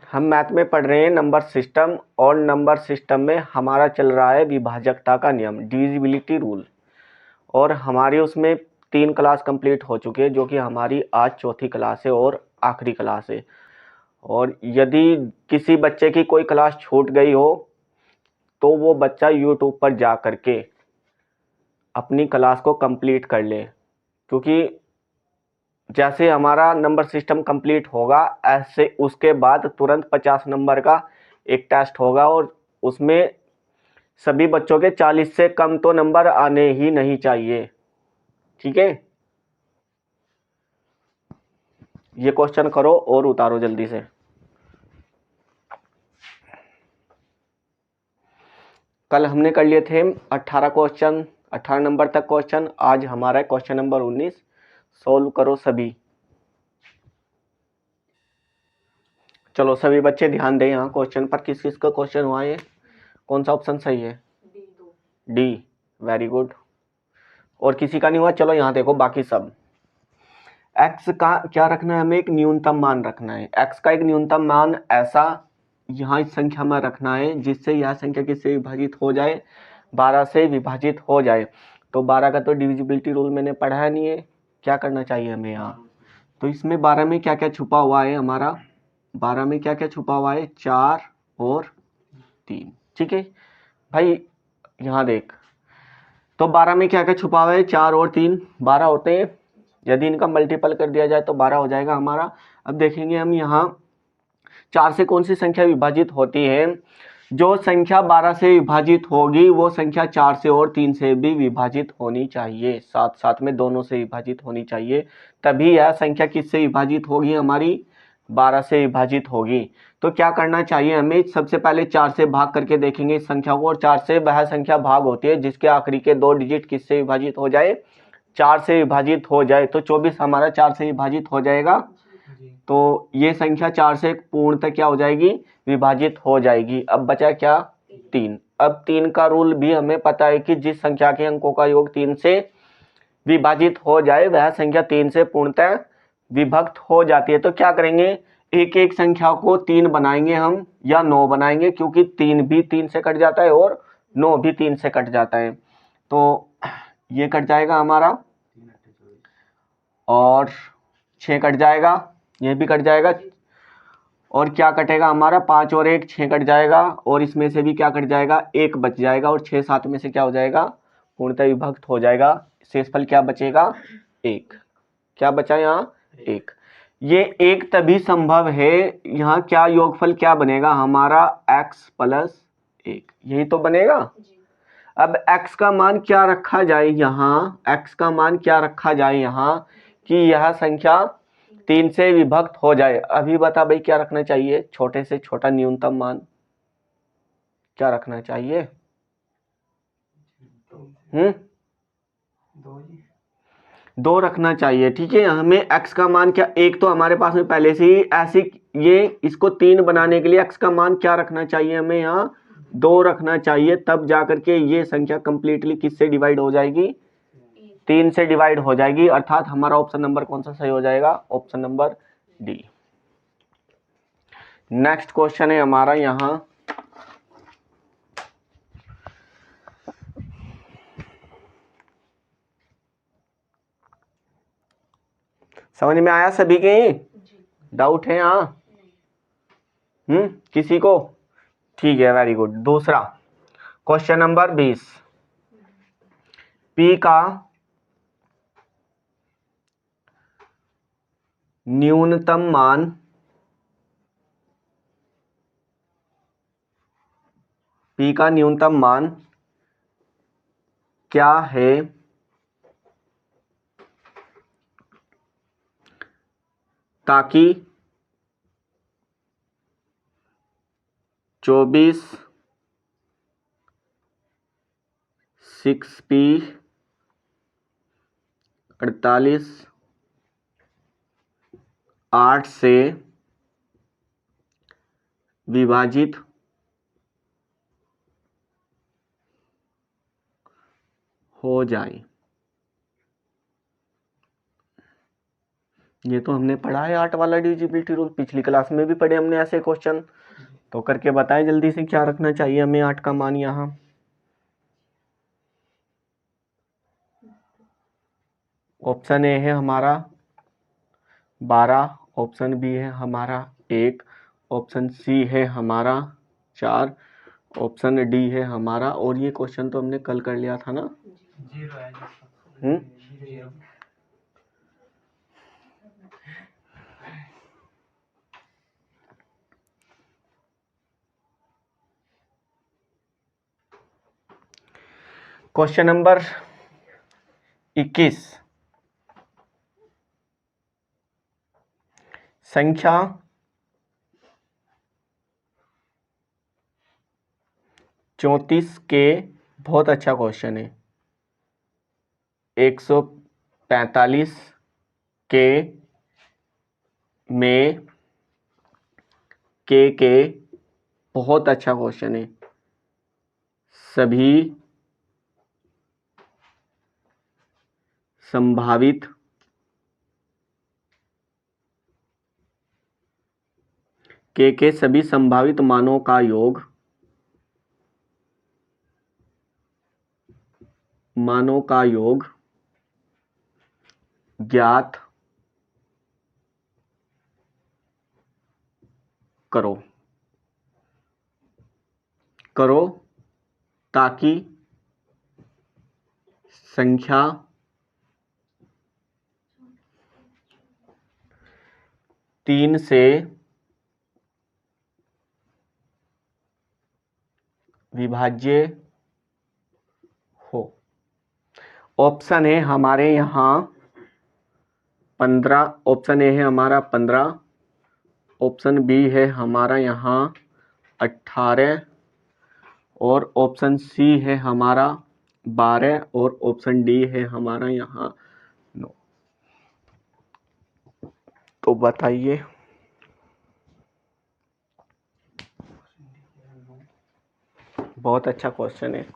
हम मैथ में पढ़ रहे हैं नंबर सिस्टम, और नंबर सिस्टम में हमारा चल रहा है विभाजकता का नियम, डिविजिबिलिटी रूल। और हमारी उसमें 3 क्लास कंप्लीट हो चुके हैं, जो कि हमारी आज चौथी क्लास है और आखिरी क्लास है। और यदि किसी बच्चे की कोई क्लास छूट गई हो तो वो बच्चा यूट्यूब पर जा करके अपनी क्लास को कंप्लीट कर ले, क्योंकि जैसे हमारा नंबर सिस्टम कंप्लीट होगा ऐसे उसके बाद तुरंत 50 नंबर का एक टेस्ट होगा, और उसमें सभी बच्चों के 40 से कम तो नंबर आने ही नहीं चाहिए। ठीक है, ये क्वेश्चन करो और उतारो जल्दी से। कल हमने कर लिए थे 18 क्वेश्चन, 18 नंबर तक क्वेश्चन। आज हमारा क्वेश्चन नंबर 19, सोल्व करो सभी। चलो सभी बच्चे ध्यान दें यहाँ क्वेश्चन पर। किस किस का क्वेश्चन हुआ है, कौन सा ऑप्शन सही है? D, very good. और किसी का नहीं हुआ? चलो यहाँ देखो बाकी सब। x का क्या रखना है हमें? एक न्यूनतम मान रखना है। x का एक न्यूनतम मान ऐसा यहाँ इस संख्या में रखना है जिससे यह संख्या किससे विभाजित हो जाए? 12 से विभाजित हो जाए। तो 12 का तो डिविजिबिलिटी रूल मैंने पढ़ा नहीं है। क्या करना चाहिए हमें यहाँ? तो इसमें 12 में क्या क्या छुपा हुआ है हमारा? 12 में क्या क्या छुपा हुआ है? 4 और 3। ठीक है भाई, यहाँ देख। तो 12 में क्या क्या छुपा हुआ है? 4 और 3, 12 होते हैं। यदि इनका मल्टीपल कर दिया जाए तो 12 हो जाएगा हमारा। अब देखेंगे हम यहाँ 4 से कौन सी संख्या विभाजित होती है। जो संख्या 12 से विभाजित होगी वो संख्या 4 से और 3 से भी विभाजित होनी चाहिए, साथ साथ में दोनों से विभाजित होनी चाहिए, तभी यह संख्या किससे विभाजित होगी? हमारी 12 से विभाजित होगी। तो क्या करना चाहिए हमें? सबसे पहले 4 से भाग करके देखेंगे इस संख्या को, और 4 से वह संख्या भाग होती है जिसके आखिरी के 2 डिजिट किससे विभाजित हो जाए? 4 से विभाजित हो जाए। तो 24 हमारा 4 से विभाजित हो जाएगा। तो ये संख्या 4 से पूर्णतः क्या हो जाएगी? विभाजित हो जाएगी। अब बचा क्या? 3। अब 3 का रूल भी हमें पता है कि जिस संख्या के अंकों का योग 3 से विभाजित हो जाए वह संख्या 3 से पूर्णतः विभक्त हो जाती है। तो क्या करेंगे? एक एक संख्या को 3 बनाएंगे हम या 9 बनाएंगे, क्योंकि 3 भी 3 से कट जाता है और 9 भी 3 से कट जाता है। तो ये कट जाएगा हमारा, और 6 कट जाएगा, ये भी कट जाएगा। और क्या कटेगा हमारा? 5 और 1, 6 कट जाएगा, और इसमें से भी क्या कट जाएगा? 1 बच जाएगा, और 6 7 में से क्या हो जाएगा? पूर्णतः विभक्त हो जाएगा। शेषफल क्या बचेगा? 1। क्या बचा यहाँ? 1। ये 1 तभी संभव है। यहाँ क्या योगफल क्या बनेगा हमारा? x प्लस 1, यही तो बनेगा। अब x का मान क्या रखा जाए यहाँ? x का मान क्या रखा जाए यहाँ कि यह संख्या 3 से विभक्त हो जाए? अभी बता भाई, क्या रखना चाहिए? छोटे से छोटा न्यूनतम मान क्या रखना चाहिए? 2 रखना चाहिए। ठीक है, हमें x का मान क्या? 1 तो हमारे पास में पहले से ही ऐसी, ये इसको 3 बनाने के लिए x का मान क्या रखना चाहिए हमें? यहाँ 2 रखना चाहिए, तब जाकर के ये संख्या कंप्लीटली किससे डिवाइड हो जाएगी? 3 से डिवाइड हो जाएगी। अर्थात हमारा ऑप्शन नंबर कौन सा सही हो जाएगा? Option number D. Next question है हमारा यहाँ, समझ में आया सभी के? डाउट है यहाँ? किसी को? ठीक है, वेरी गुड। दूसरा क्वेश्चन नंबर 20, पी का न्यूनतम मान P का न्यूनतम मान क्या है ताकि 24 6P 48 8 से विभाजित हो जाए? ये तो हमने पढ़ा है 8 वाला डिविजिबिलिटी रूल, पिछली क्लास में भी पढ़े हमने ऐसे क्वेश्चन। तो करके बताएं जल्दी से क्या रखना चाहिए हमें 8 का मान यहाँ। ऑप्शन ए है हमारा 12, ऑप्शन बी है हमारा 1, ऑप्शन सी है हमारा 4, ऑप्शन डी है हमारा, और ये क्वेश्चन तो हमने कल कर लिया था ना, 0 है। क्वेश्चन नंबर 21, संख्या 34 के, बहुत अच्छा क्वेश्चन है, 145 के में के बहुत अच्छा क्वेश्चन है, सभी संभावित के सभी संभावित मानों का योग, ज्ञात करो ताकि संख्या तीन से विभाज्य हो। ऑप्शन है हमारे यहाँ 15, ऑप्शन ए है हमारा 15, ऑप्शन बी है हमारा यहाँ 18, और ऑप्शन सी है हमारा 12, और ऑप्शन डी है हमारा यहाँ 9। तो बताइए बहुत अच्छा क्वेश्चन है।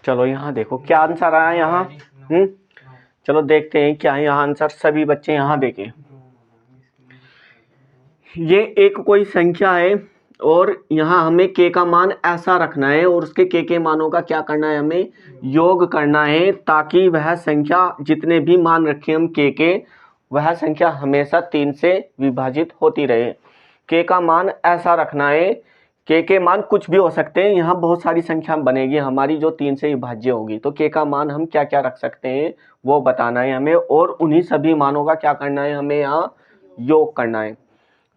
चलो यहाँ देखो क्या आंसर आया यहाँ। चलो देखते हैं क्या है यहाँ आंसर। सभी बच्चे यहाँ देखें, ये एक कोई संख्या है और यहाँ हमें के का मान ऐसा रखना है और उसके के मानों का क्या करना है, हमें योग करना है, ताकि वह संख्या जितने भी मान रखे हम के वह संख्या हमेशा 3 से विभाजित होती रहे। के का मान ऐसा रखना है, के मान कुछ भी हो सकते हैं, यहाँ बहुत सारी संख्या बनेगी हमारी जो 3 से विभाज्य होगी। तो के का मान हम क्या क्या रख सकते हैं वो बताना है हमें, और उन्हीं सभी मानों का क्या करना है, हमें यहाँ योग करना है।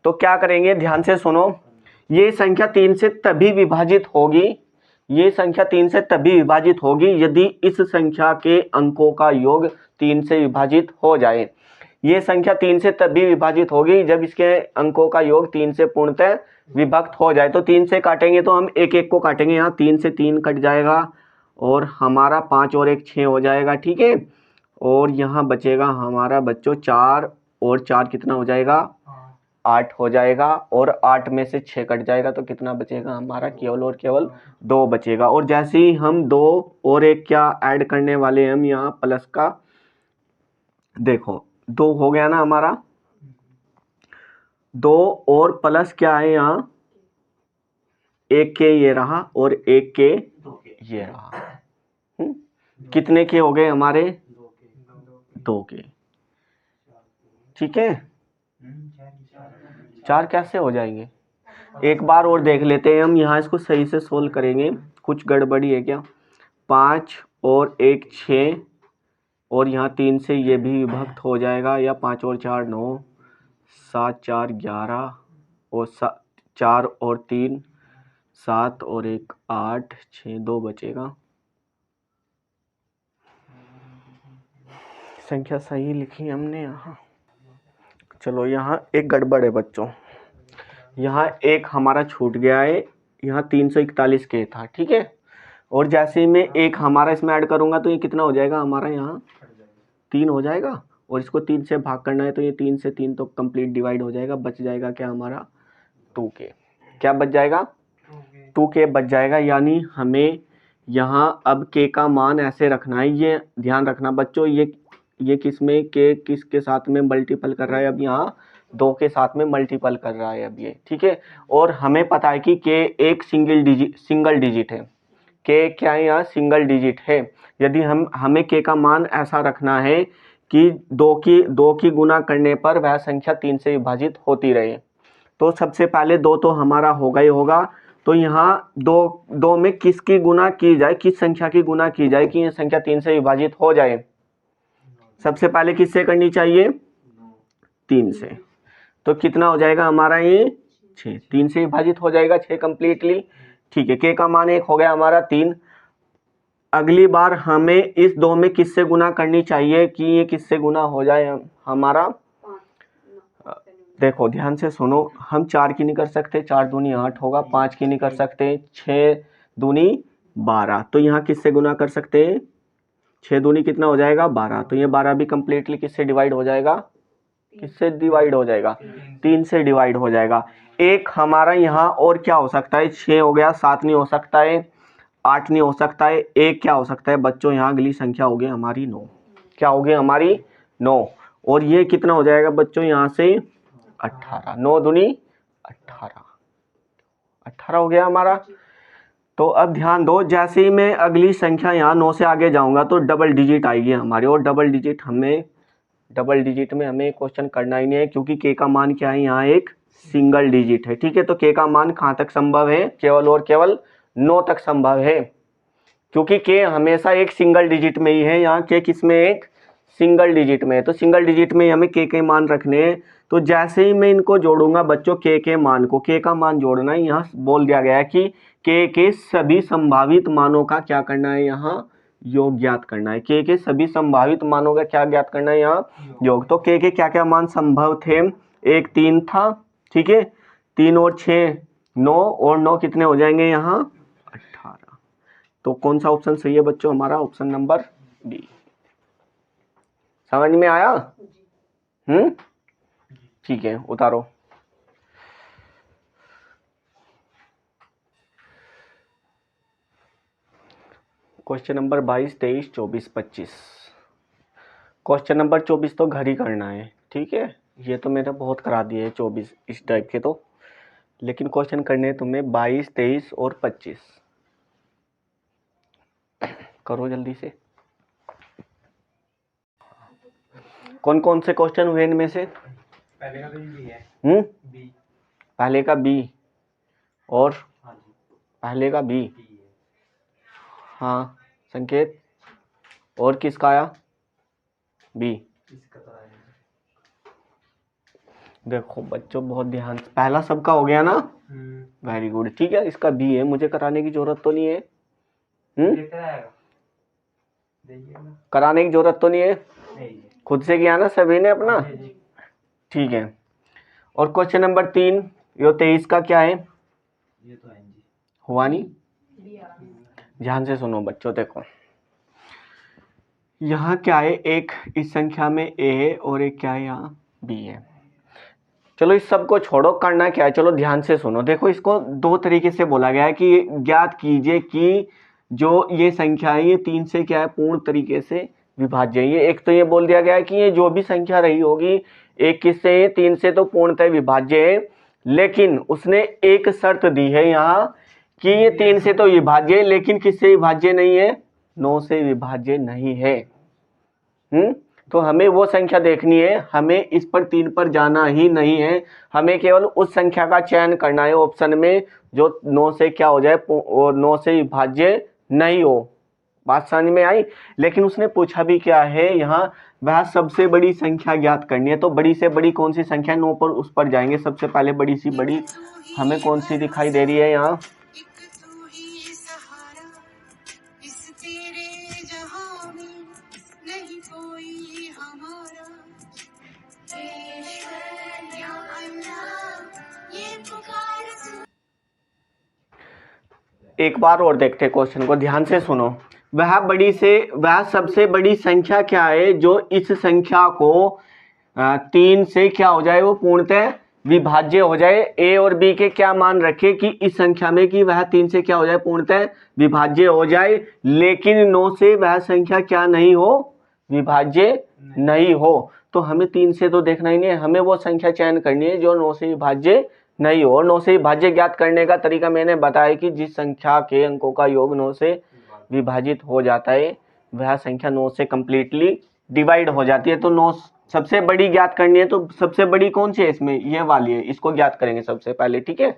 तो क्या करेंगे, ध्यान से सुनो, ये संख्या 3 से तभी विभाजित होगी, ये संख्या 3 से तभी विभाजित होगी यदि इस संख्या के अंकों का योग 3 से विभाजित हो जाए। ये संख्या 3 से तभी विभाजित होगी जब इसके अंकों का योग 3 से पूर्णतः विभक्त हो जाए। तो 3 से काटेंगे तो हम एक एक को काटेंगे, यहाँ 3 से 3 कट जाएगा और हमारा 5 और 1 6 हो जाएगा, ठीक है। और यहाँ बचेगा हमारा बच्चों 4 और 4 कितना हो जाएगा, 8 हो जाएगा, और 8 में से 6 कट जाएगा तो कितना बचेगा हमारा, केवल और केवल 2 बचेगा। और जैसे ही हम 2 और 1 क्या ऐड करने वाले हैं हम यहाँ प्लस का, देखो 2 हो गया ना हमारा, 2 और प्लस क्या है यहाँ, 1 के ये रहा और 1 के ये रहा। कितने के हो गए हमारे, 2 के। ठीक है, 4 कैसे हो जाएंगे? एक बार और देख लेते हैं हम, यहाँ इसको सही से सोल्व करेंगे, कुछ गड़बड़ी है क्या? 5 और 1 6, और यहाँ 3 से ये भी विभक्त हो जाएगा, या 5 और 4 9, 7 4 11, और 4 और 3 7, और 1 8, 6 2 बचेगा। संख्या सही लिखी हमने यहाँ। चलो यहाँ एक गड़बड़ है बच्चों, यहाँ एक हमारा छूट गया है, यहाँ 341 के था, ठीक है, और जैसे ही मैं एक हमारा इसमें ऐड करूँगा तो ये कितना हो जाएगा हमारा, यहाँ 3 हो जाएगा, और इसको 3 से भाग करना है तो ये 3 से 3 तो कंप्लीट डिवाइड हो जाएगा, बच जाएगा क्या हमारा 2k। क्या बच जाएगा? 2k बच जाएगा। यानी हमें यहाँ अब k का मान ऐसे रखना है, ये ध्यान रखना बच्चों, ये किस में k किसके साथ में मल्टीपल कर रहा है, अब यहाँ 2 के साथ में मल्टीपल कर रहा है अब ये, ठीक है। और हमें पता है कि k एक सिंगल डिजिट है, k क्या है यहाँ सिंगल डिजिट है। यदि हमें k का मान ऐसा रखना है कि 2 की गुना करने पर वह संख्या 3 से विभाजित होती रहे, तो सबसे पहले 2 तो हमारा होगा ही होगा, तो यहाँ 2 में किसकी गुना की जाए, किस संख्या की गुना की जाए कि ये संख्या 3 से विभाजित हो जाए? सबसे पहले किससे करनी चाहिए? 3 से। तो कितना हो जाएगा हमारा ये 6, 3 से विभाजित हो जाएगा 6 कंप्लीटली, ठीक है। k का मान 1 हो गया हमारा 3। अगली बार हमें इस 2 में किससे गुना करनी चाहिए कि ये किससे गुना हो जाए हमारा? देखो ध्यान से सुनो, हम 4 की नहीं कर सकते, 4 दूनी 8 होगा, 5 की नहीं कर सकते, 6 दूनी 12, तो यहाँ किससे गुना कर सकते हैं? 6 दूनी कितना हो जाएगा 12, तो ये 12 भी कंप्लीटली किससे डिवाइड हो जाएगा? किससे डिवाइड हो जाएगा? 3 से डिवाइड हो जाएगा। एक हमारा यहाँ और क्या हो सकता है? 6 हो गया, 7 नहीं हो सकता है, 8 नहीं हो सकता है, एक क्या हो सकता है बच्चों? यहाँ अगली संख्या हो गई हमारी 9। क्या हो गई हमारी? 9। और ये कितना हो जाएगा बच्चों यहाँ से? 18। 9 दूनी 18, 18 हो गया हमारा। तो अब ध्यान दो, जैसे ही मैं अगली संख्या यहाँ 9 से आगे जाऊंगा तो डबल डिजिट आएगी हमारी, और डबल डिजिट में हमें क्वेश्चन करना ही नहीं है, क्योंकि k का मान क्या है? यहाँ एक सिंगल डिजिट है, ठीक है। तो k का मान कहाँ तक संभव है? केवल और केवल 9 तक संभव है, क्योंकि k हमेशा एक सिंगल डिजिट में ही है। यहाँ k किस में? एक सिंगल डिजिट में है, तो सिंगल डिजिट में हमें k के मान रखने हैं। तो जैसे ही मैं इनको जोड़ूंगा बच्चों, k के मान को, k का मान जोड़ना है, यहाँ बोल दिया गया है कि k के सभी संभावित मानों का क्या करना है? यहाँ योग ज्ञात करना है। k के सभी संभावित मानों का क्या ज्ञात करना है? यहाँ योग। तो k के क्या क्या मान संभव थे? एक 3 था, ठीक है, 3 और 6 9, और 9 कितने हो जाएंगे यहाँ? 18। तो कौन सा ऑप्शन सही है बच्चों हमारा? Option number D. समझ में आया? ठीक है, उतारो। Question number 22 23 24 25। क्वेश्चन नंबर 24 तो घर ही करना है, ठीक है, ये तो मैंने बहुत करा दिए है 24 इस टाइप के, तो लेकिन क्वेश्चन करने हैं तुम्हें 22 23 और 25। करो जल्दी से। कौन कौन से क्वेश्चन हुए इनमें से? पहले का बी है। बी। पहले का बी, और पहले का बी, हाँ संकेत, और किसका आया? बी। देखो बच्चों बहुत ध्यान, पहला सबका हो गया ना? वेरी गुड, ठीक है, इसका बी है, मुझे कराने की जरूरत तो नहीं है। कराने की जरूरत तो नहीं है, खुद से किया ना सभी ने अपना, ठीक है। और क्वेश्चन नंबर 3 यो 23 का क्या है? ये तो है जी। हुआ नहीं? ध्यान से सुनो बच्चों, देखो यहाँ क्या है, एक इस संख्या में a है और एक क्या है यहाँ b है। चलो इस सब को छोड़ो, करना क्या है, चलो ध्यान से सुनो। देखो इसको 2 तरीके से बोला गया है कि ज्ञात कीजिए कि जो ये संख्या है ये 3 से क्या है? पूर्ण तरीके से विभाज्य है। ये एक तो ये बोल दिया गया है कि ये जो भी संख्या रही होगी एक किससे? 3 से तो पूर्णतः विभाज्य है, लेकिन उसने एक शर्त दी है यहाँ कि ये 3 से तो विभाज्य है, लेकिन किससे विभाज्य नहीं है? 9 से विभाज्य नहीं है। तो हमें वो संख्या देखनी है, हमें इस पर 3 पर जाना ही नहीं है, हमें केवल उस संख्या का चयन करना है ऑप्शन में जो 9 से क्या हो जाए और 9 से विभाज्य नहीं हो। बात समझ में आई। लेकिन उसने पूछा भी क्या है यहाँ, वह सबसे बड़ी संख्या ज्ञात करनी है। तो बड़ी से बड़ी कौन सी संख्या, 9 पर उस पर जाएंगे। सबसे पहले बड़ी सी बड़ी हमें कौन सी दिखाई दे रही है यहाँ, एक बार और देखते हैं क्वेश्चन को, ध्यान से सुनो। वह सबसे बड़ी संख्या क्या है जो इस संख्या को 3 से क्या हो जाए, वो पूर्णतः विभाज्य हो जाए। ए और बी के क्या मान रखे कि इस संख्या में कि वह 3 से क्या हो जाए, पूर्णतः विभाज्य हो जाए, लेकिन 9 से वह संख्या क्या नहीं हो, विभाज्य नहीं हो। तो हमें 3 से तो देखना ही नहीं है, हमें वो संख्या चयन करनी है जो 9 से विभाज्य नहीं हो। और 9 से विभाज्य ज्ञात करने का तरीका मैंने बताया कि जिस संख्या के अंकों का योग 9 से विभाजित हो जाता है वह संख्या 9 से कंप्लीटली डिवाइड हो जाती है। तो 9 सबसे बड़ी ज्ञात करनी है, तो सबसे बड़ी कौन सी है इसमें, ये वाली है, इसको ज्ञात करेंगे सबसे पहले, ठीक है।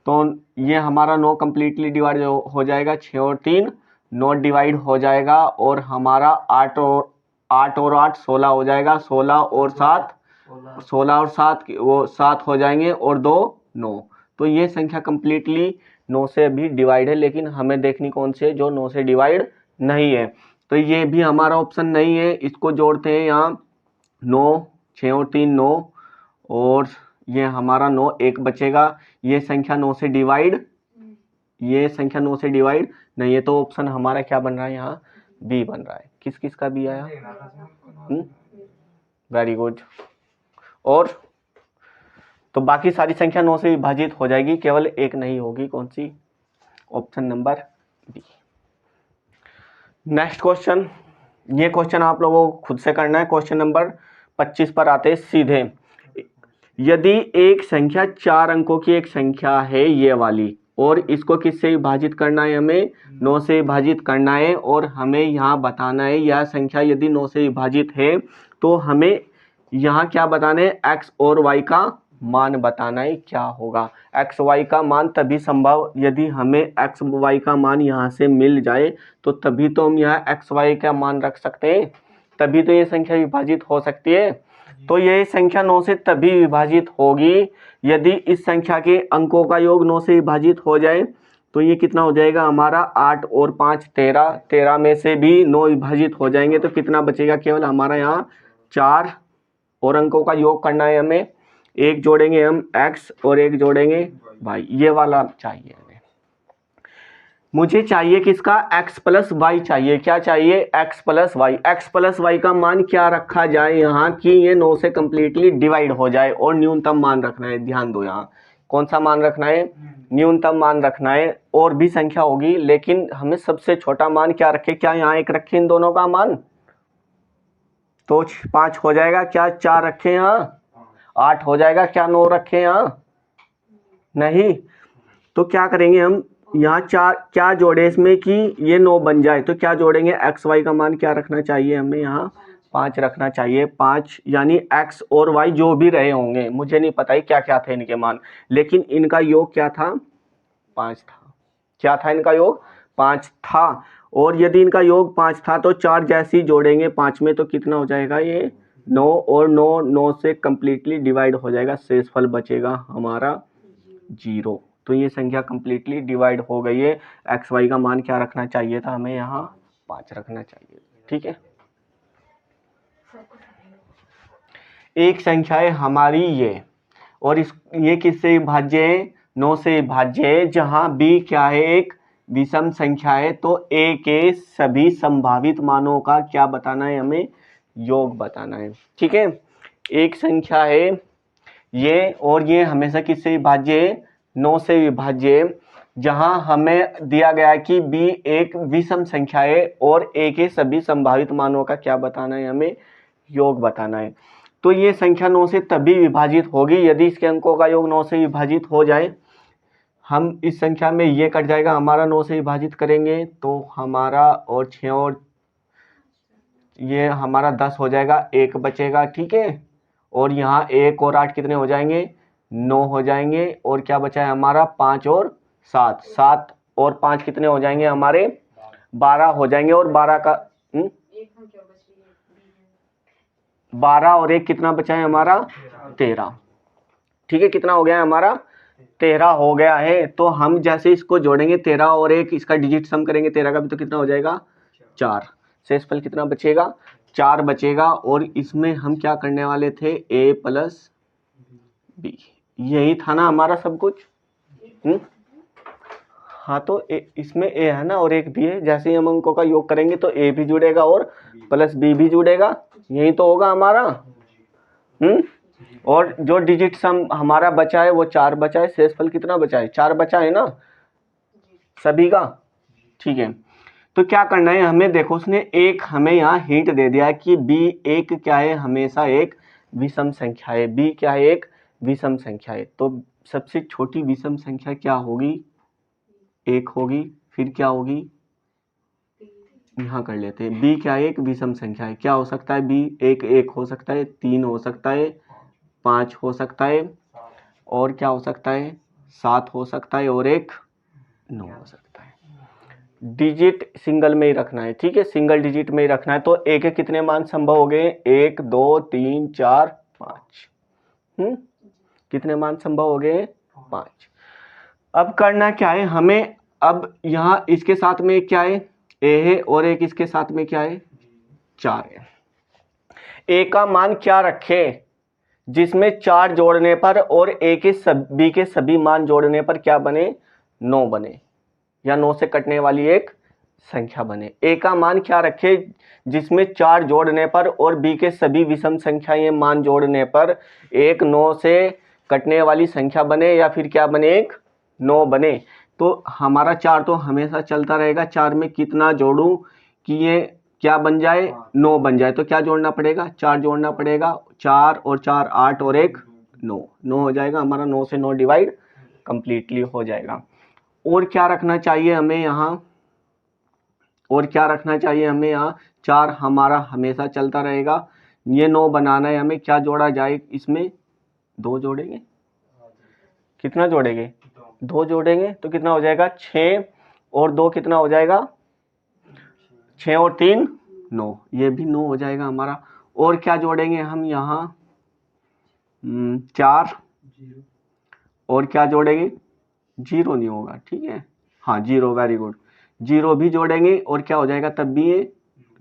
तो ये हमारा 9 कंप्लीटली डिवाइड हो जाएगा, 6 और 3 9 डिवाइड हो जाएगा, और हमारा 8 और 8 16 हो जाएगा, 16 और 7 वो 7 हो जाएंगे, और 2 9। तो ये संख्या कंप्लीटली 9 से भी डिवाइड है, लेकिन हमें देखनी कौन सी है जो 9 से डिवाइड नहीं है। तो ये भी हमारा ऑप्शन नहीं है, इसको जोड़ते हैं यहाँ, 9 6 और 3 9, और ये हमारा 9 1 बचेगा। ये संख्या 9 से डिवाइड, ये संख्या 9 से डिवाइड नहीं है, तो ऑप्शन हमारा क्या बन रहा है यहाँ, बी बन रहा है। किस किस का बी आया, वेरी गुड। और तो बाकी सारी संख्या 9 से विभाजित हो जाएगी, केवल एक नहीं होगी, कौन सी, option number B. Next question, ये क्वेश्चन आप लोगों को खुद से करना है। क्वेश्चन नंबर 25 पर आते हैं सीधे। यदि एक संख्या 4 अंकों की एक संख्या है ये वाली, और इसको किससे विभाजित करना है, हमें 9 से विभाजित करना है, और हमें यहाँ बताना है यह संख्या यदि 9 से विभाजित है तो हमें यहाँ क्या बताना है, x और y का मान बताना है क्या होगा। x y का मान तभी संभव यदि हमें x y का मान यहाँ से मिल जाए, तो तभी तो हम यहाँ x y का मान रख सकते हैं, तभी तो ये संख्या विभाजित हो सकती है। तो ये संख्या 9 से तभी विभाजित होगी यदि इस संख्या के अंकों का योग 9 से विभाजित हो जाए। तो ये कितना हो जाएगा हमारा, 8 और 5 13, 13 में से भी 9 विभाजित हो जाएंगे, तो कितना बचेगा, केवल हमारा यहाँ 4 और अंकों का योग करना है हमें। एक जोड़ेंगे हम x और एक जोड़ेंगे y, ये वाला चाहिए हमें। मुझे चाहिए किसका, x प्लस वाई चाहिए। क्या चाहिए, x plus y. x plus y का मान क्या रखा जाए यहाँ कि ये 9 से कंप्लीटली डिवाइड हो जाए, और न्यूनतम मान रखना है। ध्यान दो, यहाँ कौन सा मान रखना है, न्यूनतम मान रखना है। और भी संख्या होगी लेकिन हमें सबसे छोटा मान क्या रखे, क्या यहाँ एक रखे इन दोनों का मान, तो 5 हो जाएगा। क्या 4 रखे यहाँ, 8 हो जाएगा। क्या 9 रखे यहाँ, नहीं। तो क्या करेंगे हम, यहाँ 4 क्या जोड़े इसमें कि ये 9 बन जाए, तो क्या जोड़ेंगे, एक्स वाई का मान क्या रखना चाहिए हमें, यहाँ 5 रखना चाहिए। 5 यानी x और y जो भी रहे होंगे, मुझे नहीं पता है क्या क्या थे इनके मान, लेकिन इनका योग क्या था, 5 था। क्या था इनका योग, 5 था। और यदि इनका योग 5 था तो 4 जैसे ही जोड़ेंगे 5 में, तो कितना हो जाएगा, ये 9 और 9 9 से कंप्लीटली डिवाइड हो जाएगा, शेषफल बचेगा हमारा 0। तो ये संख्या कंप्लीटली डिवाइड हो गई है। एक्स वाई का मान क्या रखना चाहिए था हमें, यहाँ 5 रखना चाहिए, ठीक है। एक संख्या है हमारी ये, और ये किससे विभाज्य है, 9 से विभाज्य है, जहाँ b क्या है, एक विषम संख्या है। तो a के सभी संभावित मानों का क्या बताना है हमें, योग बताना है, ठीक है। एक संख्या है ये, और ये हमेशा किससे विभाज्य है, 9 से विभाज्य है, जहां हमें दिया गया है कि b एक विषम संख्या है, और a के सभी संभावित मानों का क्या बताना है हमें, योग बताना है। तो ये संख्या 9 से तभी विभाजित होगी यदि इसके अंकों का योग 9 से विभाजित हो जाए। हम इस संख्या में ये कट जाएगा हमारा, 9 से विभाजित करेंगे तो हमारा, और 6 और ये हमारा 10 हो जाएगा, 1 बचेगा, ठीक है। और यहाँ 1 और 8 कितने हो जाएंगे, 9 हो जाएंगे। और क्या बचा है हमारा, 5 और 7, 7 और 5 कितने हो जाएंगे हमारे, 12 हो जाएंगे। और 12 का 12 और 1 कितना बचा है हमारा, 13, ठीक है। कितना हो गया है हमारा, 13 हो गया है। तो हम जैसे इसको जोड़ेंगे 13 और 1, इसका डिजिट सम करेंगे 13 का भी, तो कितना हो जाएगा, 4। शेषफल कितना बचेगा, 4 बचेगा। और इसमें हम क्या करने वाले थे, a प्लस बी, यही था ना हमारा सब कुछ। हाँ तो इसमें a है ना और एक b है, जैसे ही हम अंकों का योग करेंगे तो a भी जुड़ेगा और प्लस b भी जुड़ेगा, यही तो होगा हमारा। और जो डिजिट सम हमारा बचा है वो 4 बचा है, शेषफल कितना बचा है, 4 बचा है ना सभी का, ठीक है। तो क्या करना है हमें, देखो उसने एक हमें यहाँ हिंट दे दिया है कि b एक क्या है, हमेशा एक विषम संख्या है। b क्या है, एक विषम संख्या है। तो सबसे छोटी विषम संख्या क्या होगी, 1 होगी। फिर क्या होगी, यहाँ कर लेते हैं, b क्या है, एक विषम संख्या है। क्या हो सकता है, b 1 हो सकता है, 3 हो सकता है, 5 हो सकता है, और क्या हो सकता है, 7 हो सकता है, और 1 9 हो सकता है। डिजिट सिंगल में ही रखना है, ठीक है, सिंगल डिजिट में ही रखना है। तो a के कितने मान संभव हो गए, 1 2 3 4 5, कितने मान संभव हो गए, 5। अब करना क्या है हमें, अब यहाँ इसके साथ में क्या है, a है, और एक इसके साथ में क्या है, 4 है। a का मान क्या रखे, जिसमें 4 जोड़ने पर और a के सभी के सभी मान जोड़ने पर क्या बने, 9 बने, या 9 से कटने वाली एक संख्या बने। a का मान क्या रखे, जिसमें 4 जोड़ने पर और b के सभी विषम संख्याएं मान जोड़ने पर एक 9 से कटने वाली संख्या बने, या फिर क्या बने, एक 9 बने। तो हमारा 4 तो हमेशा चलता रहेगा, 4 में कितना जोड़ूं कि ये क्या बन जाए, 9 बन जाए। तो क्या जोड़ना पड़ेगा, 4 जोड़ना पड़ेगा, 4 और 4 8 और 1 9, 9 हो जाएगा हमारा, 9 से 9 डिवाइड कंप्लीटली हो जाएगा। और क्या रखना चाहिए हमें यहाँ, और क्या रखना चाहिए हमें यहाँ, 4 हमारा हमेशा चलता रहेगा। ये 9 बनाना है हमें, क्या जोड़ा जाए इसमें, 2 जोड़ेंगे, कितना जोड़ेंगे, 2 जोड़ेंगे, तो कितना हो जाएगा, 6 और 2 कितना हो जाएगा, 6 और 3 9, ये भी 9 हो जाएगा हमारा। और क्या जोड़ेंगे हम यहाँ, 4, और क्या जोड़ेंगे, 0 नहीं होगा, ठीक है, हाँ 0, वेरी गुड, 0 भी जोड़ेंगे, और क्या हो जाएगा, तब भी ये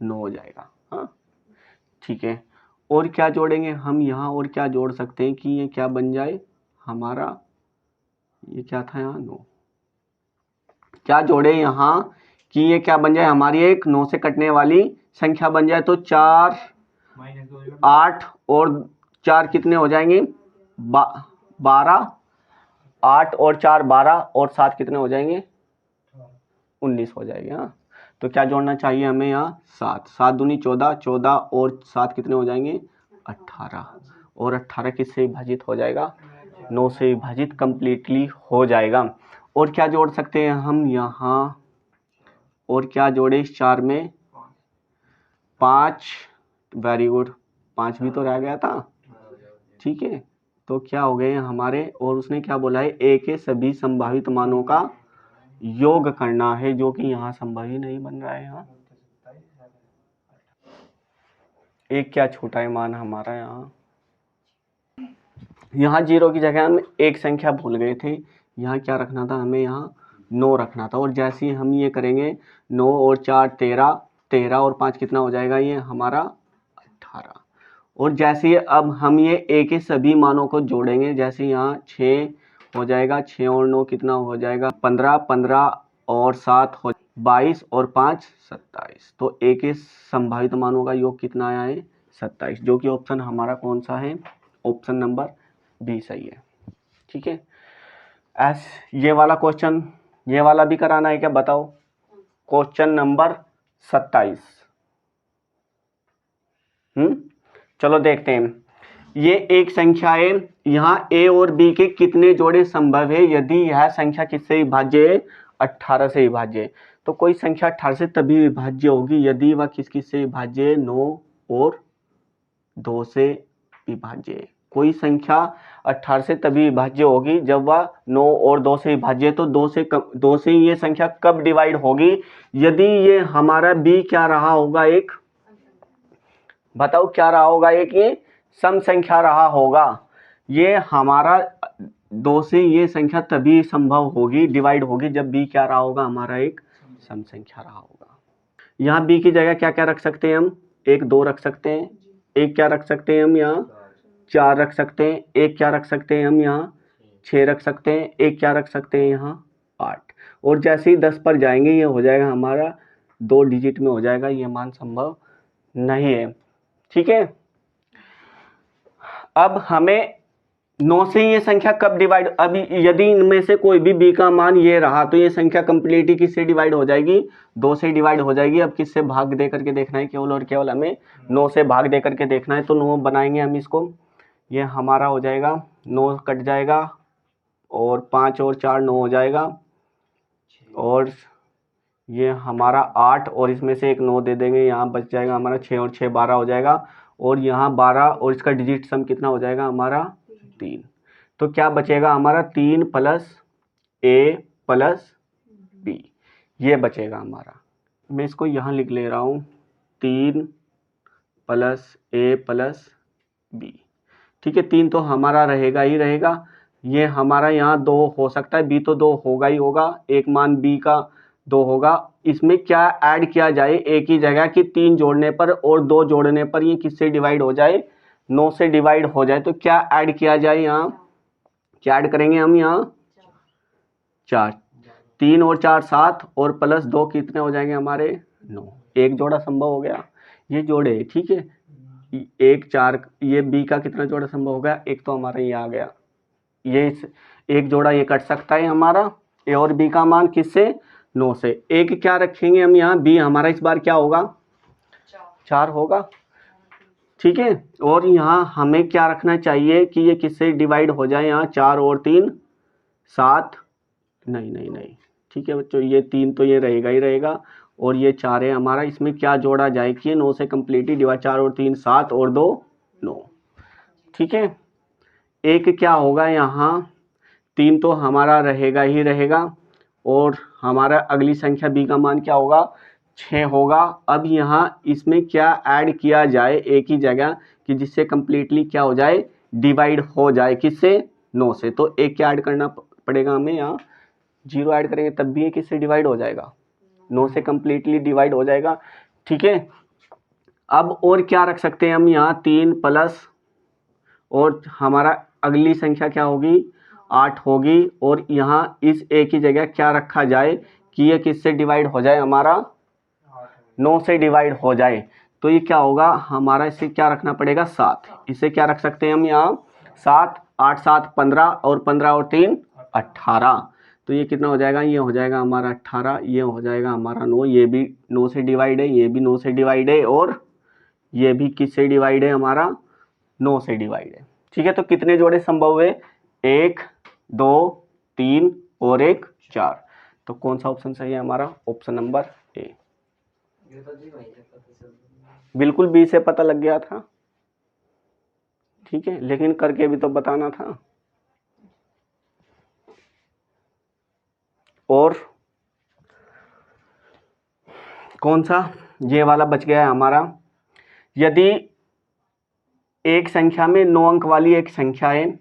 9 हो जाएगा, हाँ ठीक है। और क्या जोड़ेंगे हम यहाँ, और क्या जोड़ सकते हैं कि ये क्या बन जाए हमारा, ये क्या था यहाँ, 9, क्या जोड़े यहाँ कि ये क्या बन जाए हमारी, एक 9 से कटने वाली संख्या बन जाए। तो 4 8 और 4 कितने हो जाएंगे, 12, 8 और 4 12, और 7 कितने हो जाएंगे, 19 हो जाएंगे, हाँ। तो क्या जोड़ना चाहिए हमें यहाँ, 7, 7 दूनी 14, 14 और 7 कितने हो जाएंगे, 18, और 18 किससे विभाजित हो जाएगा, 9 से विभाजित कंप्लीटली हो जाएगा। और क्या जोड़ सकते हैं हम यहाँ, और क्या जोड़े इस 4 में, 5, वेरी गुड, 5 भी तो रह गया था, ठीक है। तो क्या हो गए हमारे, और उसने क्या बोला है, a के सभी संभावित मानों का योग करना है, जो कि यहाँ संभव ही नहीं बन रहा है। यहाँ एक क्या छोटा है मान हमारा, यहाँ 0 की जगह हम एक संख्या भूल गए थे, यहाँ क्या रखना था हमें, यहाँ 9 रखना था। और जैसे ही हम ये करेंगे, 9 और 4 13, 13 और 5 कितना हो जाएगा, ये हमारा 18। और जैसे ही अब हम ये a के सभी मानों को जोड़ेंगे, जैसे यहाँ 6 हो जाएगा, 6 और 9 कितना हो जाएगा, 15, 15 और 7 हो 22, और 5 27। तो a के संभावित मानों का योग कितना आया है, 27, जो कि ऑप्शन हमारा कौन सा है, ऑप्शन नंबर बी सही है, ठीक है। ये वाला क्वेश्चन, ये वाला भी कराना है क्या, बताओ, क्वेश्चन नंबर 27। चलो देखते हैं। ये एक संख्या है, यहाँ a और b के कितने जोड़े संभव है, यदि यह संख्या किससे विभाज्य है, 18 से विभाज्य है। तो कोई संख्या 18 से तभी विभाज्य होगी यदि वह किस किस से विभाज्य है, 9 और 2 से विभाज्य है। कोई संख्या 18 से तभी विभाज्य होगी जब वह 9 और 2 से विभाज्य है। तो 2 से ये संख्या कब डिवाइड होगी, यदि ये हमारा b क्या रहा होगा, एक बताओ क्या रहा होगा, एक ये सम संख्या रहा होगा। ये हमारा 2 से ये संख्या तभी संभव होगी, डिवाइड होगी, जब b क्या रहा होगा, हमारा एक सम संख्या रहा होगा। यहाँ b की जगह क्या क्या रख सकते हैं हम, एक 2 रख सकते हैं, एक क्या रख सकते हैं हम यहाँ 4 रख सकते हैं, एक क्या रख सकते हैं हम यहाँ 6 रख सकते हैं, एक क्या रख सकते हैं यहाँ 8। और जैसे ही 10 पर जाएंगे ये हो जाएगा हमारा 2 डिजिट में हो जाएगा, ये मान संभव नहीं है। ठीक है, अब हमें 9 से ये संख्या कब डिवाइड, अब यदि इनमें से कोई भी b का मान ये रहा तो ये संख्या कंप्लीटली किससे डिवाइड हो जाएगी, 2 से डिवाइड हो जाएगी। अब किससे भाग दे करके देखना है, केवल और केवल हमें 9 से भाग दे करके देखना है। तो 9 बनाएंगे हम इसको, ये हमारा हो जाएगा 9 कट जाएगा और 5 और 4 9 हो जाएगा, और ये हमारा 8 और इसमें से एक 9 दे देंगे, यहाँ बच जाएगा हमारा 6 और 6 12 हो जाएगा, और यहाँ 12 और इसका डिजिट सम कितना हो जाएगा हमारा 3। तो क्या बचेगा हमारा 3 प्लस a प्लस b, ये बचेगा हमारा। मैं इसको यहाँ लिख ले रहा हूँ 3 प्लस a प्लस b। ठीक है, 3 तो हमारा रहेगा ही रहेगा, ये हमारा यहाँ 2 हो सकता है, b तो 2 होगा ही होगा, एक मान b का 2 होगा। इसमें क्या ऐड किया जाए एक ही जगह कि 3 जोड़ने पर और 2 जोड़ने पर ये किससे डिवाइड हो जाए, 9 से डिवाइड हो जाए। तो क्या ऐड किया जाए, यहाँ क्या ऐड करेंगे हम, यहाँ 4, 3 और 4 7 और प्लस 2 कितने हो जाएंगे हमारे 9। एक जोड़ा संभव हो गया, ये जोड़े। ठीक है, 1 4, ये b का कितना जोड़ा संभव हो गया, एक तो हमारा ये आ गया, ये एक जोड़ा ये कट सकता है हमारा a और b का मान किससे, 9 से। एक क्या रखेंगे हम यहाँ, b हमारा इस बार क्या होगा 4 होगा। ठीक है, और यहाँ हमें क्या रखना चाहिए कि ये किससे डिवाइड हो जाए, यहाँ 4 और 3 7, नहीं नहीं नहीं, ठीक है बच्चों, ये 3 तो ये रहेगा ही रहेगा, और ये 4 है हमारा, इसमें क्या जोड़ा जाए कि 9 से कम्प्लीटली डिवाइड, 4 और 3 7 और 2 9। ठीक है, एक क्या होगा यहाँ 3 तो हमारा रहेगा ही रहेगा, और हमारा अगली संख्या b का मान क्या होगा 6 होगा। अब यहाँ इसमें क्या ऐड किया जाए एक ही जगह कि जिससे कम्प्लीटली क्या हो जाए, डिवाइड हो जाए, किससे 9 से। तो एक क्या ऐड करना पड़ेगा हमें, यहाँ 0 ऐड करेंगे तब भी ये किससे डिवाइड हो जाएगा, 9 से कम्प्लीटली डिवाइड हो जाएगा। ठीक है, अब और क्या रख सकते हैं हम, यहाँ 3 प्लस, और हमारा अगली संख्या क्या होगी 8 होगी, और यहाँ इस एक ही जगह क्या रखा जाए कि ये किससे डिवाइड हो जाए, हमारा 9 से डिवाइड हो जाए। तो ये क्या होगा हमारा, इसे क्या रखना पड़ेगा 7, इसे क्या रख सकते हैं हम यहाँ 7, 8 7 15 और 15 और 3 18। तो ये कितना हो जाएगा, ये हो जाएगा हमारा 18, ये हो जाएगा हमारा 9, ये भी 9 से डिवाइड है, ये भी 9 से डिवाइड है, और ये भी किससे डिवाइड है, हमारा 9 से डिवाइड है। ठीक है, तो कितने जोड़े संभव हुए, 1 2 3 और 1 4। तो कौन सा ऑप्शन सही है हमारा, ऑप्शन नंबर ए। बिल्कुल बी से पता लग गया था। ठीक है, लेकिन करके भी तो बताना था। और कौन सा, ये वाला बच गया है हमारा, यदि एक संख्या में 9 अंक वाली एक संख्या है,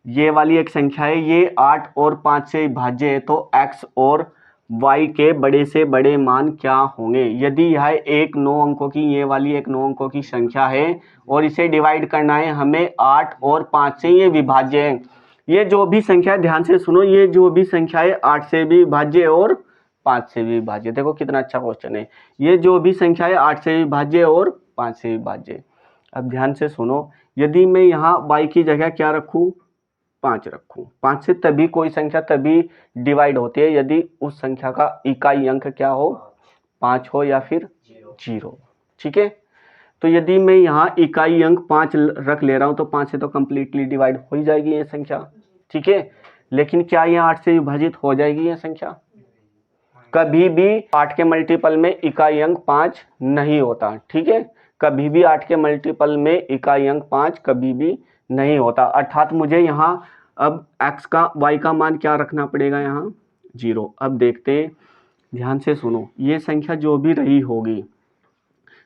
ये वाली एक संख्या है, ये 8 और 5 से विभाज्य है, तो x और y के बड़े से बड़े मान क्या होंगे। यदि यह एक 9 अंकों की, ये वाली एक 9 अंकों की संख्या है और इसे डिवाइड करना है हमें 8 और 5 से, ये विभाज्य है। ये जो भी संख्या, ध्यान से सुनो, ये जो भी संख्या है 8 से भी विभाज्य और 5 से भी विभाज्य। देखो कितना अच्छा क्वेश्चन है, ये जो भी संख्या है 8 से विभाज्य और 5 से विभाज्य। अब ध्यान से सुनो, यदि मैं यहाँ y की जगह क्या रखूँ, 5 रखूँ, 5 से तभी कोई संख्या तभी डिवाइड होती है यदि उस संख्या का इकाई अंक क्या हो, 5 हो या फिर 0। ठीक है, तो यदि मैं यहाँ इकाई अंक 5 रख ले रहा हूँ तो 5 से तो कम्प्लीटली डिवाइड हो ही जाएगी ये संख्या। ठीक है, लेकिन क्या ये 8 से विभाजित हो जाएगी ये संख्या, कभी भी 8 के मल्टीपल में इकाई अंक 5 नहीं होता, ठीक है, कभी भी 8 के मल्टीपल में इकाई अंक 5 कभी भी नहीं होता। अर्थात मुझे यहाँ अब x का y का मान क्या रखना पड़ेगा, यहाँ 0। अब देखते हैं, ध्यान से सुनो, ये संख्या जो भी रही होगी,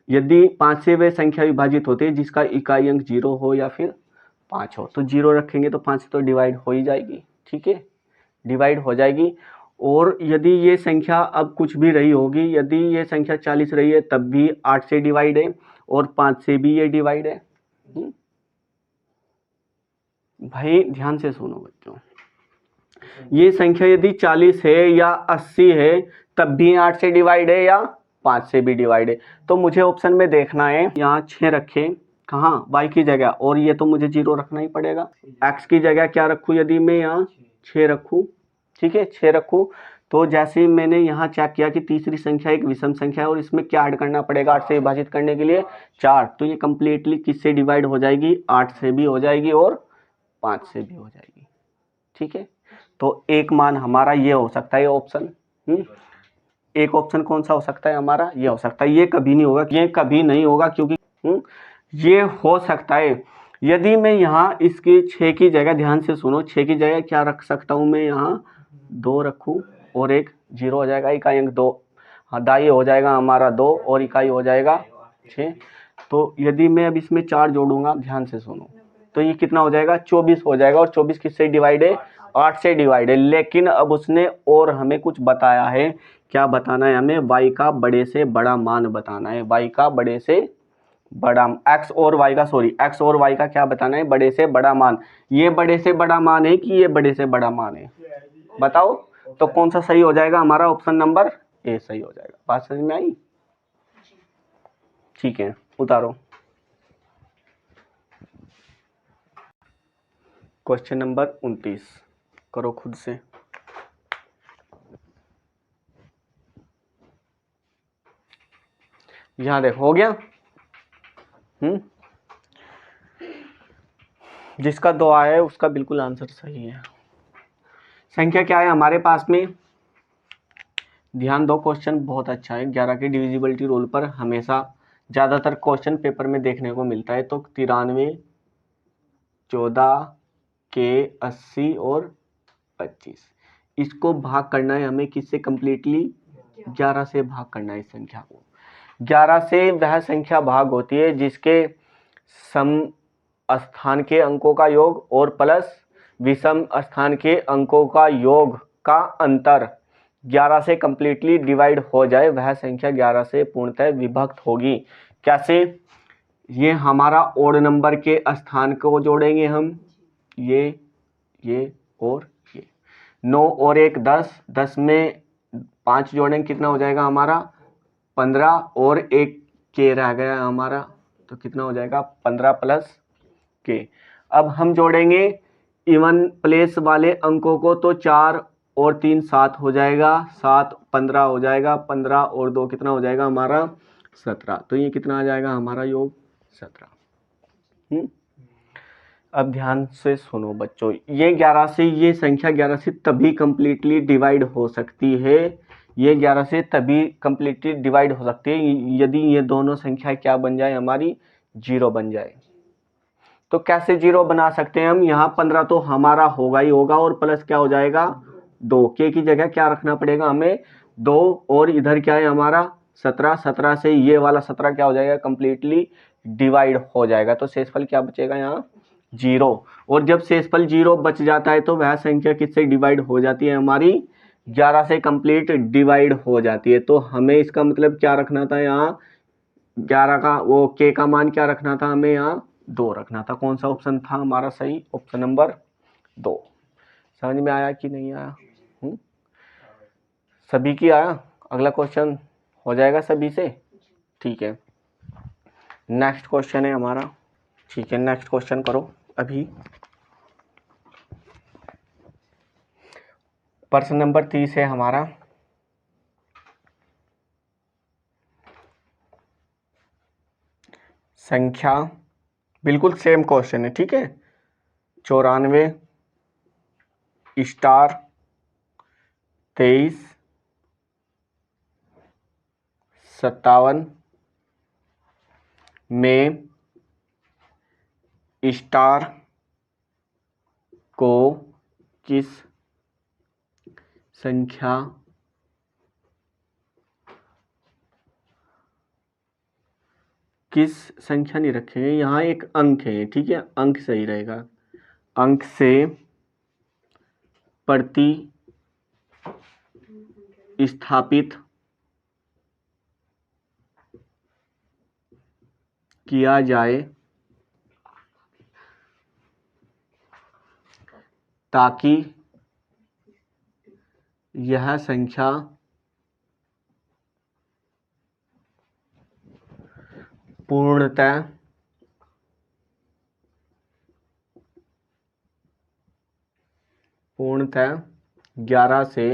यदि 5 से वे संख्या विभाजित होती है जिसका इकाई अंक 0 हो या फिर 5 हो, तो 0 रखेंगे तो 5 से तो डिवाइड हो ही जाएगी, ठीक है, डिवाइड हो जाएगी। और यदि ये संख्या अब कुछ भी रही होगी, यदि ये संख्या 40 रही है तब भी 8 से डिवाइड है और 5 से भी ये डिवाइड है। भाई ध्यान से सुनो बच्चों, ये संख्या यदि 40 है या 80 है तब भी 8 से डिवाइड है या 5 से भी डिवाइड है। तो मुझे ऑप्शन में देखना है, यहाँ 6 रखें कहाँ, y की जगह, और ये तो मुझे 0 रखना ही पड़ेगा। x की जगह क्या रखूँ, यदि मैं यहाँ 6 रखूँ, ठीक है, 6 रखूँ, तो जैसे ही मैंने यहाँ चेक किया कि तीसरी संख्या एक विषम संख्या है और इसमें क्या ऐड करना पड़ेगा 8 से विभाजित करने के लिए, 4, तो ये कंप्लीटली किससे डिवाइड हो जाएगी, 8 से भी हो जाएगी और 5 से भी हो जाएगी, ठीक है। तो एक मान हमारा ये हो सकता है ऑप्शन, एक ऑप्शन कौन सा हो सकता है हमारा, ये हो सकता है। ये कभी नहीं होगा, ये कभी नहीं होगा, क्योंकि ये हो सकता है यदि मैं यहाँ इसकी 6 की जगह, ध्यान से सुनो, 6 की जगह क्या रख सकता हूँ मैं, यहाँ 2 रखूँ और एक 0 हो जाएगा, इकाई अंक 2, हाँ दाई हो जाएगा हमारा 2 और इकाई हो जाएगा 6। तो यदि मैं अब इसमें 4 जोड़ूंगा, ध्यान से सुनो, तो ये कितना हो जाएगा, 24 हो जाएगा। और 24 किससे डिवाइड है, 8 से डिवाइड है। लेकिन अब उसने और हमें कुछ बताया है, क्या बताना है हमें, y का बड़े से बड़ा मान बताना है, y का बड़े से बड़ा, x और y का, सॉरी, x और y का क्या बताना है, बड़े से बड़ा मान। ये बड़े से बड़ा मान है कि ये बड़े से बड़ा मान है, बताओ। तो कौन सा सही हो जाएगा हमारा, ऑप्शन नंबर ए सही हो जाएगा। बात समझ में आई, ठीक है, उतारो। क्वेश्चन नंबर 29 करो खुद से। यहाँ देखो, हो गया, जिसका 2 आया है उसका बिल्कुल आंसर सही है। संख्या क्या है हमारे पास में, ध्यान दो, क्वेश्चन बहुत अच्छा है। 11 के डिविजिबिलिटी रूल पर हमेशा ज़्यादातर क्वेश्चन पेपर में देखने को मिलता है। तो 93, 14 के 80 और 25, इसको भाग करना है हमें किससे, कंप्लीटली 11 से भाग करना है इस संख्या को। 11 से वह संख्या भाग होती है जिसके सम स्थान के अंकों का योग और प्लस विषम स्थान के अंकों का योग का अंतर 11 से कंप्लीटली डिवाइड हो जाए, वह संख्या 11 से पूर्णतः विभक्त होगी। कैसे, ये हमारा ओड नंबर के स्थान को जोड़ेंगे हम, ये और ये, 9 और 1 10, 10 में 5 जोड़ेंगे, कितना हो जाएगा हमारा 15, और एक के रह गया हमारा, तो कितना हो जाएगा 15 प्लस के। अब हम जोड़ेंगे इवन प्लेस वाले अंकों को, तो 4 और 3 7 हो जाएगा, 7 15 हो जाएगा, 15 और 2 कितना हो जाएगा हमारा 17। तो ये कितना आ जाएगा हमारा योग 17। अब ध्यान से सुनो बच्चों, ये 11 से, ये संख्या 11 से तभी कंप्लीटली डिवाइड हो सकती है, ये 11 से तभी कंप्लीटली डिवाइड हो सकती है यदि ये दोनों संख्या क्या बन जाए हमारी, 0 बन जाए। तो कैसे 0 बना सकते हैं हम, यहाँ 15 तो हमारा होगा ही होगा और प्लस क्या हो जाएगा 2, के की जगह क्या रखना पड़ेगा हमें 2, और इधर क्या है हमारा 17, 17 से ये वाला 17 क्या हो जाएगा कंप्लीटली डिवाइड हो जाएगा। तो शेषफल क्या बचेगा यहाँ 0, और जब शेषफल 0 बच जाता है तो वह संख्या किससे डिवाइड हो जाती है हमारी 11 से कंप्लीट डिवाइड हो जाती है। तो हमें इसका मतलब क्या रखना था यहाँ, 11 का वो के का मान क्या रखना था हमें यहाँ 2 रखना था। कौन सा ऑप्शन था हमारा सही, ऑप्शन नंबर 2। समझ में आया कि नहीं आया, सभी की आया। अगला क्वेश्चन हो जाएगा सभी से, ठीक है। नेक्स्ट क्वेश्चन है हमारा, ठीक है, नेक्स्ट क्वेश्चन करो अभी। प्रश्न नंबर 30 है हमारा, संख्या बिल्कुल सेम क्वेश्चन है, ठीक है। 94 स्टार 23 57 में स्टार को किस संख्या नहीं रखेंगे, यहाँ एक अंक है, ठीक है, अंक सही रहेगा, अंक से प्रति स्थापित किया जाए ताकि यह संख्या पूर्णतः 11 से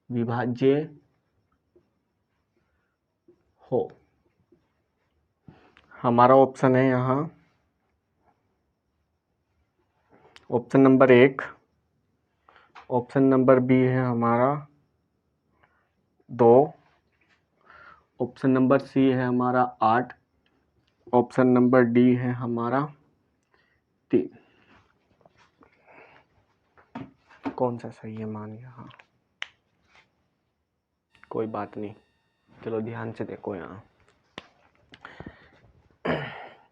विभाज्य हो। हमारा ऑप्शन है यहाँ option number 1, option number B है हमारा 2, ऑप्शन नंबर सी है हमारा 8, ऑप्शन नंबर डी है हमारा 3। कौन सा सही है मान यहाँ, कोई बात नहीं, चलो ध्यान से देखो यहाँ।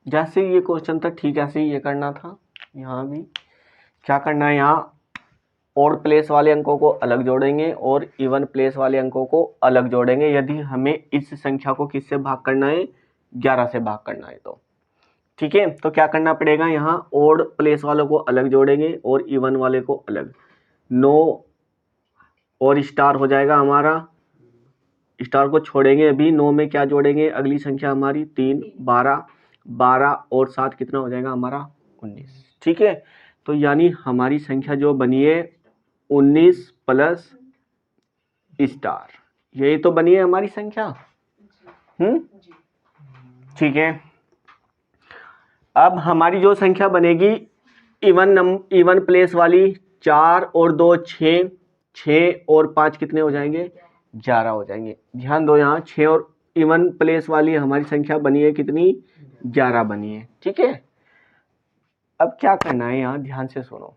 जैसे ये क्वेश्चन था ठीक ऐसे ही ये करना था। यहाँ भी क्या करना है, यहाँ ओड प्लेस वाले अंकों को अलग जोड़ेंगे और इवन प्लेस वाले अंकों को अलग जोड़ेंगे यदि हमें इस संख्या को किससे भाग करना है, 11 से भाग करना है तो ठीक है। तो क्या करना पड़ेगा, यहाँ ओड प्लेस वालों को अलग जोड़ेंगे और इवन वाले को अलग। 9 और स्टार हो जाएगा हमारा, स्टार को छोड़ेंगे अभी, 9 में क्या जोड़ेंगे, अगली संख्या हमारी 3, 12 और 7 कितना हो जाएगा हमारा 19, ठीक है। तो यानी हमारी संख्या जो बनी है 19 प्लस स्टार, यही तो बनी है हमारी संख्या। ठीक है। अब हमारी जो संख्या बनेगी इवन प्लेस वाली, 4 और 2 6, 6 और 5 कितने हो जाएंगे, 11 हो जाएंगे। ध्यान दो यहाँ 6 और इवन प्लेस वाली हमारी संख्या बनी है कितनी, 11 बनी है, ठीक है। अब क्या करना है यहाँ ध्यान से सुनो,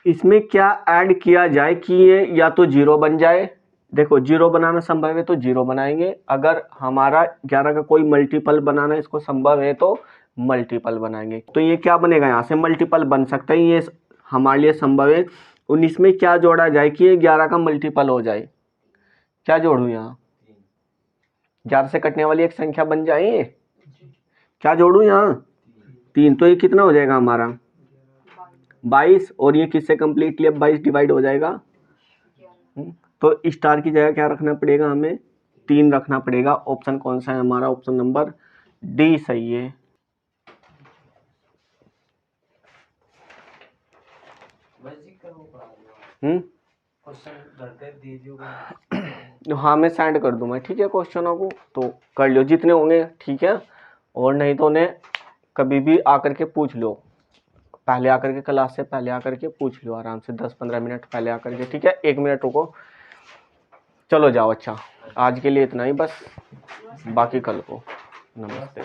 इसमें क्या ऐड किया जाए कि ये या तो 0 बन जाए, देखो 0 बनाना संभव है तो 0 बनाएंगे, अगर हमारा 11 का कोई मल्टीपल बनाना इसको संभव है तो मल्टीपल बनाएंगे। तो ये क्या बनेगा, यहाँ से मल्टीपल बन सकता है, ये हमारे लिए संभव है। 19 में क्या जोड़ा जाए कि ये 11 का मल्टीपल हो जाए, क्या जोड़ू यहाँ, 11 से कटने वाली एक संख्या बन जाए, क्या जोड़ू यहाँ 3, तो ये कितना हो जाएगा हमारा 22, और ये किससे कंप्लीटली अब 22 डिवाइड हो जाएगा। तो स्टार की जगह क्या रखना पड़ेगा, हमें 3 रखना पड़ेगा। ऑप्शन कौन सा है हमारा, ऑप्शन नंबर डी सही है। हाँ मैं सेंड कर दूंगा, ठीक है, क्वेश्चनों को तो कर लियो जितने होंगे, ठीक है, और नहीं तो उन्हें कभी भी आकर के पूछ लो, पहले आकर के क्लास से पहले आकर के पूछ लो आराम से, 10-15 मिनट पहले आकर के, ठीक है। 1 मिनट रुको, चलो जाओ। अच्छा आज के लिए इतना ही बस, बाकी कल को। नमस्ते।